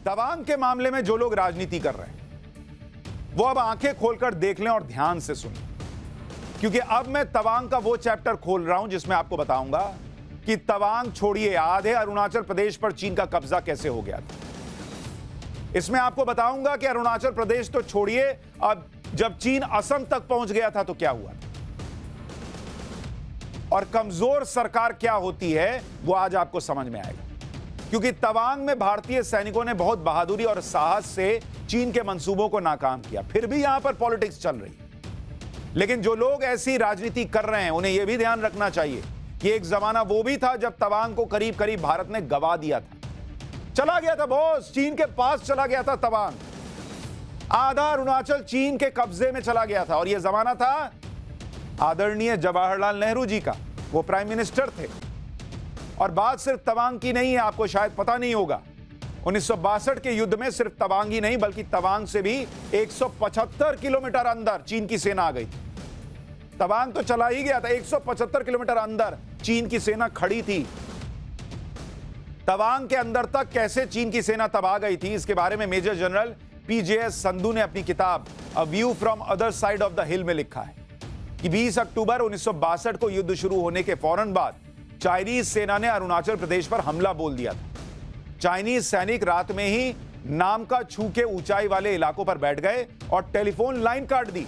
तवांग के मामले में जो लोग राजनीति कर रहे हैं वो अब आंखें खोलकर देख लें और ध्यान से सुनें, क्योंकि अब मैं तवांग का वो चैप्टर खोल रहा हूं जिसमें आपको बताऊंगा कि तवांग छोड़िए, आधे अरुणाचल प्रदेश पर चीन का कब्जा कैसे हो गया था। इसमें आपको बताऊंगा कि अरुणाचल प्रदेश तो छोड़िए, अब जब चीन असम तक पहुंच गया था तो क्या हुआ था, और कमजोर सरकार क्या होती है वो आज आपको समझ में आएगा। क्योंकि तवांग में भारतीय सैनिकों ने बहुत बहादुरी और साहस से चीन के मंसूबों को नाकाम किया। फिर भी यहां पर पॉलिटिक्स चल रही है, लेकिन जो लोग ऐसी राजनीति कर रहे हैं उन्हें यह भी ध्यान रखना चाहिए कि एक जमाना वो भी था जब तवांग को करीब करीब भारत ने गवा दिया था। चला गया था बॉस, चीन के पास चला गया था तवांग। आधा अरुणाचल चीन के कब्जे में चला गया था, और यह जमाना था आदरणीय जवाहरलाल नेहरू जी का। वो प्राइम मिनिस्टर थे। और बात सिर्फ तवांग की नहीं है, आपको शायद पता नहीं होगा, 1962 के युद्ध में सिर्फ तवांग ही नहीं बल्कि तवांग से भी 175 किलोमीटर अंदर चीन की सेना आ गई थी। तवांग तो चला ही गया था, 175 किलोमीटर अंदर चीन की सेना खड़ी थी। तवांग के अंदर तक कैसे चीन की सेना तब आ गई थी, इसके बारे में मेजर जनरल पीजेएस संधू ने अपनी किताब a view from other side of the हिल में लिखा है कि 20 अक्टूबर 1962 को युद्ध शुरू होने के फौरन बाद चाइनीज सेना ने अरुणाचल प्रदेश पर हमला बोल दिया था। चाइनीज सैनिक रात में ही नामका छू के ऊंचाई वाले इलाकों पर बैठ गए और टेलीफोन लाइन काट दी।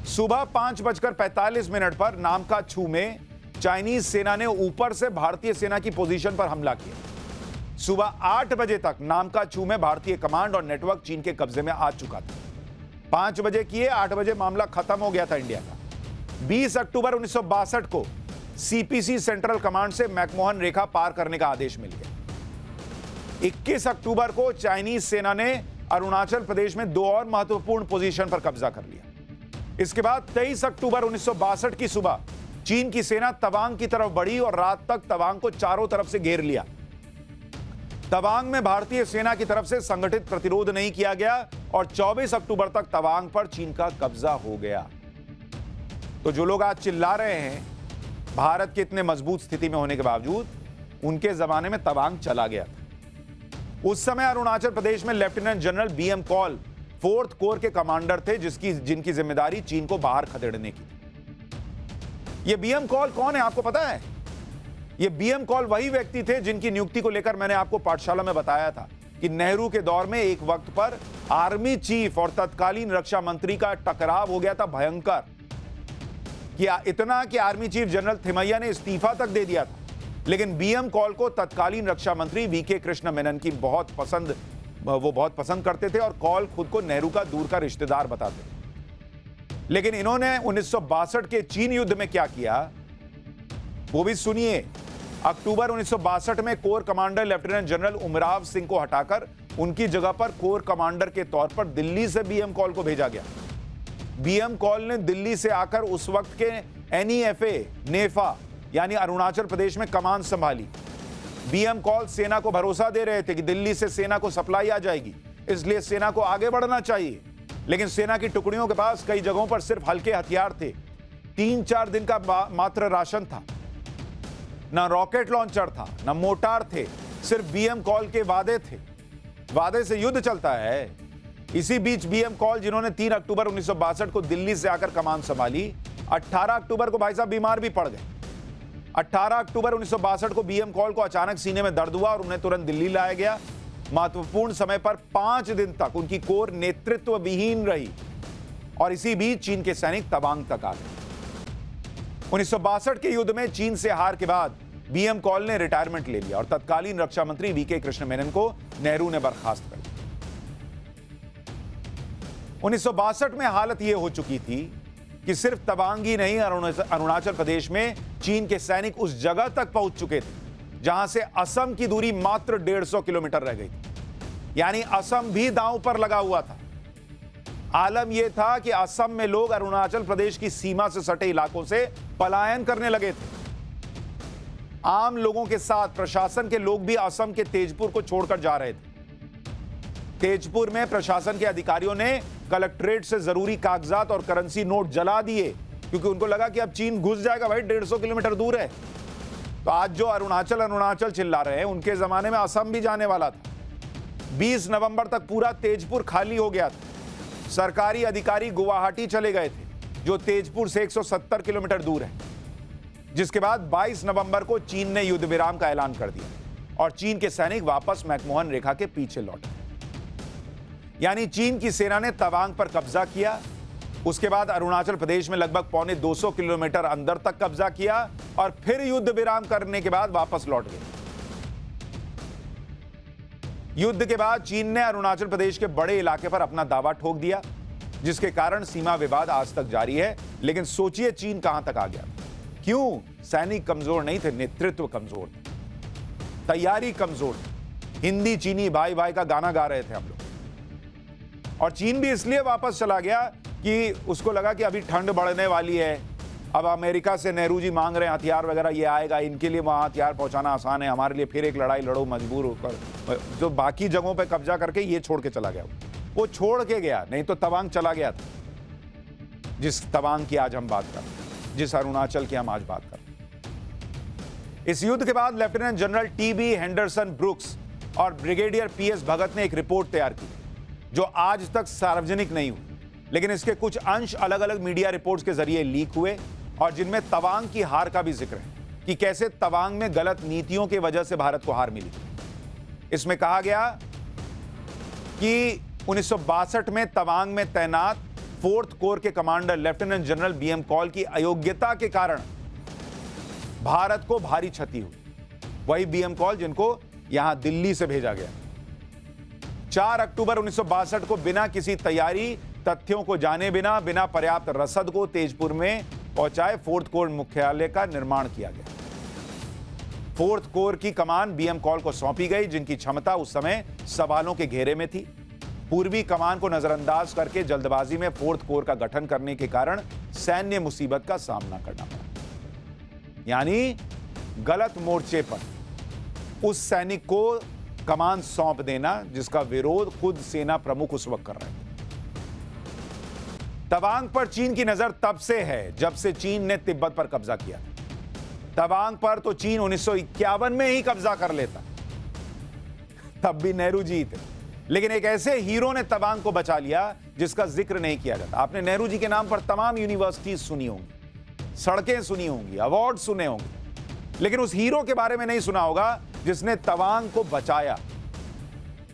सुबह 5:45 पर नामका छू में चाइनीज सेना ने ऊपर से भारतीय सेना की पोजीशन पर हमला किया। सुबह 8 बजे तक नामका छू में भारतीय कमांड और नेटवर्क चीन के कब्जे में आ चुका था। 5 बजे किए, 8 बजे मामला खत्म हो गया था इंडिया का। 20 अक्टूबर 1962 को सीपीसी सेंट्रल कमांड से मैकमोहन रेखा पार करने का आदेश मिल गया। 21 अक्टूबर को चाइनीज सेना ने अरुणाचल प्रदेश में 2 और महत्वपूर्ण पोजीशन पर कब्जा कर लिया। इसके बाद 23 अक्टूबर 1962 की सुबह चीन की सेना तवांग की तरफ बढ़ी और रात तक तवांग को चारों तरफ से घेर लिया। तवांग में भारतीय सेना की तरफ से संगठित प्रतिरोध नहीं किया गया और 24 अक्टूबर तक तवांग पर चीन का कब्जा हो गया। तो जो लोग आज चिल्ला रहे हैं भारत के इतने मजबूत स्थिति में होने के बावजूद, उनके जमाने में तवांग चला गया था। उस समय अरुणाचल प्रदेश में lieutenant general BM Kaul 4th corps के कमांडर थे, जिनकी जिम्मेदारी चीन को बाहर खदेड़ने की थी। ये बीएम कॉल कौन है आपको पता है? ये बीएम कॉल वही व्यक्ति थे जिनकी नियुक्ति को लेकर मैंने आपको पाठशाला में बताया था कि नेहरू के दौर में एक वक्त पर आर्मी चीफ और तत्कालीन रक्षा मंत्री का टकराव हो गया था भयंकर, कि इतना कि आर्मी चीफ जनरल थिमैया ने इस्तीफा तक दे दिया था। लेकिन बीएम कॉल को तत्कालीन रक्षा मंत्री वीके कृष्ण मेनन की बहुत पसंद करते थे और कॉल खुद को नेहरू का दूर का रिश्तेदार बताते थे। लेकिन इन्होंने 1962 के चीन युद्ध में क्या किया वो भी सुनिए। अक्टूबर 1962 में core commander lieutenant general Umrao Singh को हटाकर उनकी जगह पर कोर कमांडर के तौर पर दिल्ली से बीएम कॉल को भेजा गया। बीएम कॉल ने दिल्ली से आकर उस वक्त के एनईएफए नेफा यानी अरुणाचल प्रदेश में कमान संभाली। बीएम कॉल सेना को भरोसा दे रहे थे कि दिल्ली से सेना को सप्लाई आ जाएगी, इसलिए सेना को आगे बढ़ना चाहिए। लेकिन सेना की टुकड़ियों के पास कई जगहों पर सिर्फ हल्के हथियार थे, 3-4 दिन का मात्र राशन था, ना रॉकेट लॉन्चर था, ना मोटार थे, सिर्फ बीएम कॉल के वादे थे। वादे से युद्ध चलता है। इसी बीच बीएम कॉल, जिन्होंने 3 अक्टूबर 1962 को दिल्ली से आकर कमान संभाली, 18 अक्टूबर को भाई साहब बीमार भी पड़ गए। 18 अक्टूबर 1962 को बीएम कॉल को अचानक सीने में दर्द हुआ और उन्हें तुरंत दिल्ली लाया गया। महत्वपूर्ण समय पर 5 दिन तक उनकी कोर नेतृत्व विहीन रही और इसी बीच चीन के सैनिक तवांग तक आ गए। 1962 के युद्ध में चीन से हार के बाद बीएम कॉल ने रिटायरमेंट ले लिया और तत्कालीन रक्षा मंत्री वीके कृष्ण मेनन को नेहरू ने बर्खास्त कर दिया। 1962 में हालत यह हो चुकी थी कि सिर्फ तवांग ही नहीं, अरुणाचल प्रदेश में चीन के सैनिक उस जगह तक पहुंच चुके थे जहां से असम की दूरी मात्र 150 किलोमीटर रह गई थी। यानी असम भी दांव पर लगा हुआ था। आलम यह था कि असम में लोग अरुणाचल प्रदेश की सीमा से सटे इलाकों से पलायन करने लगे थे। आम लोगों के साथ प्रशासन के लोग भी असम के तेजपुर को छोड़कर जा रहे थे। तेजपुर में प्रशासन के अधिकारियों ने कलेक्ट्रेट से जरूरी कागजात और करेंसी नोट जला दिए क्योंकि उनको लगा कि अब चीन घुस जाएगा, भाई 150 किलोमीटर दूर है। तो आज जो अरुणाचल चिल्ला रहे हैं, उनके जमाने में असम भी जाने वाला था। 20 नवंबर तक पूरा तेजपुर खाली हो गया था। सरकारी अधिकारी गुवाहाटी चले गए थे, जो तेजपुर से 170 किलोमीटर दूर है। जिसके बाद 22 नवंबर को चीन ने युद्ध विराम का ऐलान कर दिया और चीन के सैनिक वापस मैकमोहन रेखा के पीछे लौटे। यानी चीन की सेना ने तवांग पर कब्जा किया, उसके बाद अरुणाचल प्रदेश में लगभग पौने 200 किलोमीटर अंदर तक कब्जा किया और फिर युद्ध विराम करने के बाद वापस लौट गए। युद्ध के बाद चीन ने अरुणाचल प्रदेश के बड़े इलाके पर अपना दावा ठोक दिया, जिसके कारण सीमा विवाद आज तक जारी है। लेकिन सोचिए चीन कहां तक आ गया। क्यों? सैनिक कमजोर नहीं थे, नेतृत्व कमजोर था, तैयारी कमजोर थी। हिंदी चीनी भाई भाई का गाना गा रहे थे हम लोग। और चीन भी इसलिए वापस चला गया कि उसको लगा कि अभी ठंड बढ़ने वाली है, अब अमेरिका से नेहरू जी मांग रहे हैं हथियार वगैरह, ये आएगा, इनके लिए वहां हथियार पहुंचाना आसान है, हमारे लिए फिर एक लड़ाई लड़ो मजबूर होकर। जो बाकी जगहों पे कब्जा करके ये छोड़ के चला गया। वो छोड़ के गया, नहीं तो तवांग चला गया था। जिस तवांग की आज हम बात कर रहे हैं, जिस अरुणाचल की हम आज बात कर रहे हैं। इस युद्ध के बाद lieutenant general TB. Henderson Brooks और ब्रिगेडियर पी.एस. भगत ने एक रिपोर्ट तैयार की, जो आज तक सार्वजनिक नहीं हुई, लेकिन इसके कुछ अंश अलग अलग मीडिया रिपोर्ट्स के जरिए लीक हुए और जिनमें तवांग की हार का भी जिक्र है कि कैसे तवांग में गलत नीतियों की वजह से भारत को हार मिली। इसमें कहा गया कि 1962 में तवांग में तैनात 4th कोर के commander lieutenant general BM. Call की अयोग्यता के कारण भारत को भारी क्षति हुई। वही बी.एम. कॉल जिनको यहां दिल्ली से भेजा गया। 4 अक्टूबर 1962 को बिना किसी तैयारी, तथ्यों को जाने बिना पर्याप्त रसद को तेजपुर में पहुंचाए 4th कोर मुख्यालय का निर्माण किया गया। 4th कोर की कमान बी.एम. कॉल को सौंपी गई, जिनकी क्षमता उस समय सवालों के घेरे में थी। पूर्वी कमान को नजरअंदाज करके जल्दबाजी में 4th कोर का गठन करने के कारण सैन्य मुसीबत का सामना करना पड़ा। यानी गलत मोर्चे पर उस सैनिक को कमान सौंप देना जिसका विरोध खुद सेना प्रमुख उस वक्त कर रहे थे। तवांग पर चीन की नजर तब से है जब से चीन ने तिब्बत पर कब्जा किया। तवांग पर तो चीन 1951 में ही कब्जा कर लेता, तब भी नेहरू जी थे। लेकिन एक ऐसे हीरो ने तवांग को बचा लिया जिसका जिक्र नहीं किया जाता। आपने नेहरू जी के नाम पर तमाम यूनिवर्सिटीज सुनी होंगी, सड़कें सुनी होंगी, अवार्ड सुने होंगे, लेकिन उस हीरो के बारे में नहीं सुना होगा जिसने तवांग को बचाया।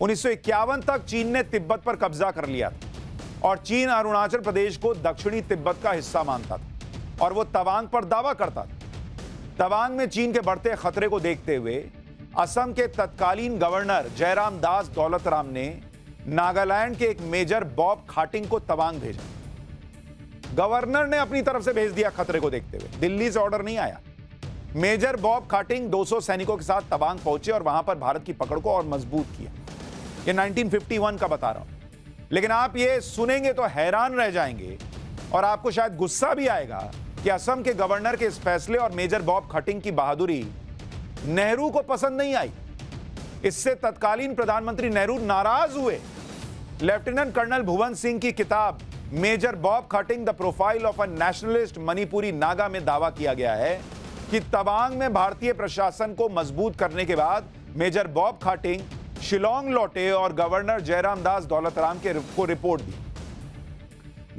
1951 तक चीन ने तिब्बत पर कब्जा कर लिया था और चीन अरुणाचल प्रदेश को दक्षिणी तिब्बत का हिस्सा मानता था और वो तवांग पर दावा करता था। तवांग में चीन के बढ़ते खतरे को देखते हुए असम के तत्कालीन गवर्नर जयराम दास दौलतराम ने नागालैंड के एक मेजर बॉब खाटिंग को तवांग भेजा। गवर्नर ने अपनी तरफ से भेज दिया खतरे को देखते हुए, दिल्ली से ऑर्डर नहीं आया। मेजर बॉब खाटिंग 200 सैनिकों के साथ तवांग पहुंचे और वहां पर भारत की पकड़ को और मजबूत किया। ये 1951 का बता रहा हूं, लेकिन आप ये सुनेंगे तो हैरान रह जाएंगे और आपको शायद गुस्सा भी आएगा कि असम के गवर्नर के इस फैसले और मेजर बॉब खाटिंग की बहादुरी नेहरू को पसंद नहीं आई। इससे तत्कालीन प्रधानमंत्री नेहरू नाराज हुए। लेफ्टिनेंट कर्नल भुवन सिंह की किताब major Bob Khathing the profile of a nationalist Manipuri Naga में दावा किया गया है कि तवांग में भारतीय प्रशासन को मजबूत करने के बाद मेजर बॉब खाटिंग शिलोंग लौटे और गवर्नर जयराम दास दौलतराम को रिपोर्ट दी।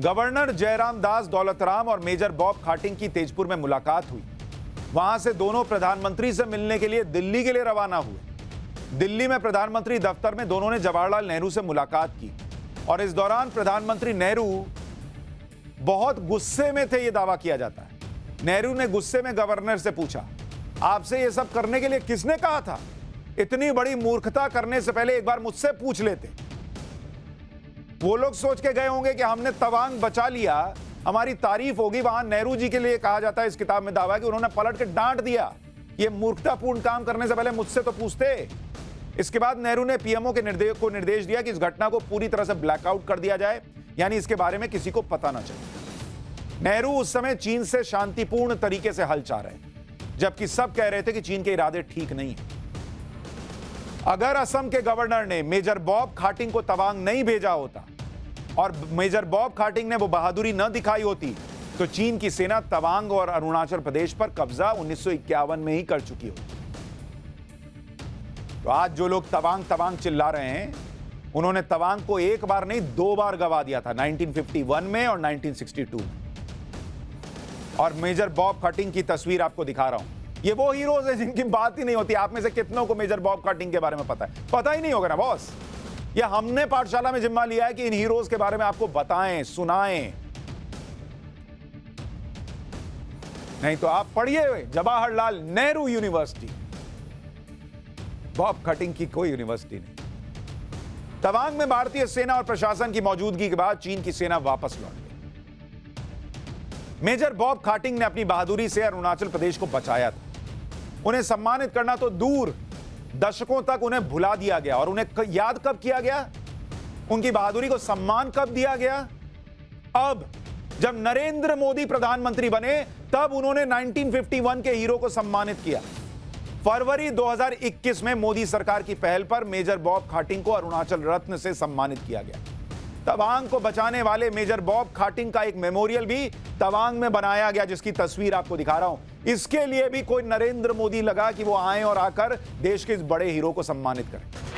गवर्नर जयराम दास दौलतराम और मेजर बॉब खाटिंग की तेजपुर में मुलाकात हुई। वहां से दोनों प्रधानमंत्री से मिलने के लिए दिल्ली के लिए रवाना हुए। दिल्ली में प्रधानमंत्री दफ्तर में दोनों ने जवाहरलाल नेहरू से मुलाकात की और इस दौरान प्रधानमंत्री नेहरू बहुत गुस्से में थे, यह दावा किया जाता है। नेहरू ने गुस्से में गवर्नर से पूछा, आपसे यह सब करने के लिए किसने कहा था? इतनी बड़ी मूर्खता करने से पहले एक बार मुझसे पूछ लेते। वो लोग सोच के गए होंगे कि हमने तवांग बचा लिया, हमारी तारीफ होगी। वहां नेहरू जी के लिए कहा जाता है इस किताब में दावा कि उन्होंने पलट के डांट दिया, ये मूर्खतापूर्ण काम करने से पहले मुझसे तो पूछते। इसके बाद नेहरू ने पीएमओ के निर्देश दिया कि इस घटना को पूरी तरह से ब्लैकआउट कर दिया जाए, यानी इसके बारे में किसी को पता ना चले। नेहरू उस समय चीन से शांतिपूर्ण तरीके से हल चाह रहे थे, जबकि सब कह रहे थे कि चीन के इरादे ठीक नहीं है। अगर असम के गवर्नर ने मेजर बॉब खाटिंग को तवांग नहीं भेजा होता और मेजर बॉब खाटिंग ने वो बहादुरी न दिखाई होती, तो चीन की सेना तवांग और अरुणाचल प्रदेश पर कब्जा 1951 में ही कर चुकी होती। तो आज जो लोग तवांग तवांग चिल्ला रहे हैं, उन्होंने तवांग को एक बार नहीं 2 बार गवा दिया था, 1951 में और 1962 में। और मेजर बॉब खटिंग की तस्वीर आपको दिखा रहा हूं। ये वो हीरोज हैं जिनकी बात ही नहीं होती। आप में से कितनों को मेजर बॉब खटिंग के बारे में पता है? पता ही नहीं होगा ना बॉस। ये हमने पाठशाला में जिम्मा लिया है कि इन हीरोज के बारे में आपको बताएं, सुनाएं। नहीं तो आप पढ़िए Jawaharlal Nehru university, Bob cutting की कोई यूनिवर्सिटी नहीं। तवांग में भारतीय सेना और प्रशासन की मौजूदगी के बाद चीन की सेना वापस लौट गई। मेजर बॉब खाटिंग ने अपनी बहादुरी से अरुणाचल प्रदेश को बचाया था। उन्हें सम्मानित करना तो दूर, दशकों तक उन्हें भुला दिया गया। और उन्हें याद कब किया गया? उनकी बहादुरी को सम्मान कब दिया गया? अब जब नरेंद्र मोदी प्रधानमंत्री बने तब उन्होंने 1951 के हीरो को सम्मानित किया। फरवरी 2021 में मोदी सरकार की पहल पर मेजर बॉब खाटिंग को अरुणाचल रत्न से सम्मानित किया गया। तवांग को बचाने वाले मेजर बॉब खाटिंग का एक मेमोरियल भी तवांग में बनाया गया, जिसकी तस्वीर आपको दिखा रहा हूं। इसके लिए भी कोई नरेंद्र मोदी लगा कि वो आए और आकर देश के इस बड़े हीरो को सम्मानित करें।